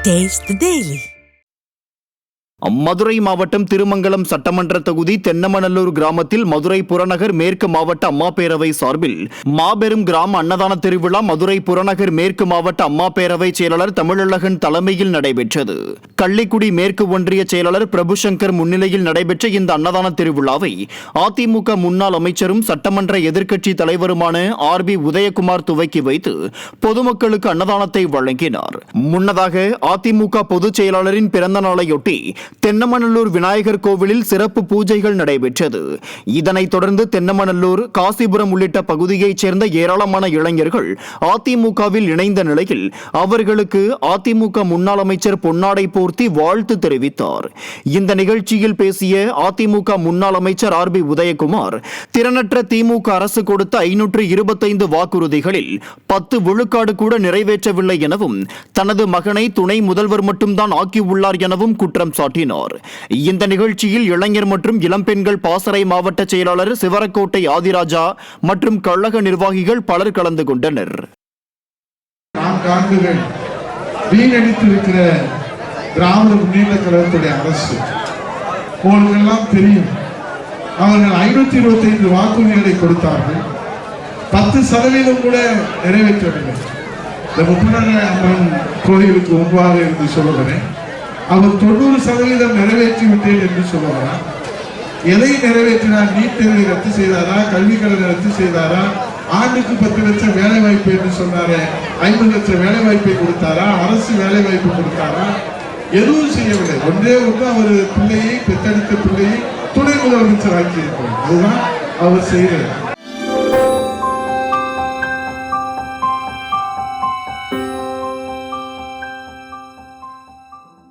Taste the Daily. Madurai மாவட்டம் திருமங்கலம் சட்டமன்ற தொகுதி தென்னமநல்லூர் கிராமத்தில் மதுரை புறநகர் மேற்கு மாவட்ட அம்மா பேரவை சார்பில் மாபெரும் கிராம அன்னதான திருவிழா மதுரை புறநகர் மேற்கு மாவட்ட அம்மா பேரவை செயலாளர் தமிழழகன் தலைமையில் நடைபெற்றது. கள்ளிக்குடி மேற்கு ஒன்றிய செயலாளர் பிரபுசங்கர் முன்னிலையில் நடைபெற்ற இந்த அன்னதான திருவிழாவை அதிமுக முன்னாள் அமைச்சரும் சட்டமன்ற எதிர்க்கட்சி தலைவருமான RB உதயகுமார் துவக்கி வைத்து பொதுமக்களுக்கு அன்னதானத்தை வழங்கினார். முன்னதாக அதிமுக பொதுச் செயலாளரின் பிறந்த நாளையொட்டி தென்னமநல்லூர் விநாயகர் கோவிலில் சிறப்பு பூஜைகள் நடைபெற்றது. இதனைத் தொடர்ந்து தென்னமநல்லூர், காசிபுரம் உள்ளிட்ட பகுதியைச் சேர்ந்த ஏராளமான இளைஞர்கள் அதிமுகவில் இணைந்த நிலையில் அவர்களுக்கு அதிமுக முன்னாள் அமைச்சர் பொன்னாடை போர்த்தி வாழ்த்து தெரிவித்தார். இந்த நிகழ்ச்சியில் பேசிய அதிமுக முன்னாள் அமைச்சர் RB உதயகுமார், திறனற்ற திமுக அரசு கொடுத்த 525 வாக்குறுதிகளில் 10 விழுக்காடு கூட நிறைவேற்றவில்லை எனவும் தனது மகனை துணை முதல்வர் மட்டும்தான் ஆக்கியுள்ளார் எனவும் குற்றம் சாட்டினார். இந்த நிகழ்ச்சியில் இளைஞர் மற்றும் இளம்பெண்கள் பாசறை மாவட்ட செயலாளர் சிவரக்கோட்டை ஆதிராஜா மற்றும் கழக நிர்வாகிகள் பலர் கலந்து கொண்டனர். வீணடித்திருக்கிற திராவிட முன்னேற்ற கழகத்துடைய அரசு உங்களுக்கெல்லாம் தெரியும். அவர்கள் 525 வாக்குறுதிகளை கொடுத்தார்கள். 10% கூட நிறைவேற்றவில்லை. இந்த முப்பரங்க அம்மன் கோயிலுக்கு முன்பாக இருந்து சொல்லுகிறேன், அவர் 90% நிறைவேற்றி விட்டேன் என்று சொல்லுகிறார். எதை நிறைவேற்றினார்? நீட் தேர்வை ரத்து செய்தாரா? கல்விக் கழகம் ரத்து செய்தாரா? ஆண்டுக்கு 10 லட்சம் வேலை வாய்ப்பு என்று சொன்னாரு, 50 லட்சம் வேலை வாய்ப்பை கொடுத்தாரா? அரசு வேலை வாய்ப்பு கொடுத்தாரா? எதுவும் செய்யவில்லை. ஒன்றே ஒன்று, அவர் பிள்ளையை, பெற்றெடுத்த பிள்ளையை துணை முதலமைச்சர் ஆக்கி இருக்கிறார். அதுதான் அவர் செய்கிறார்.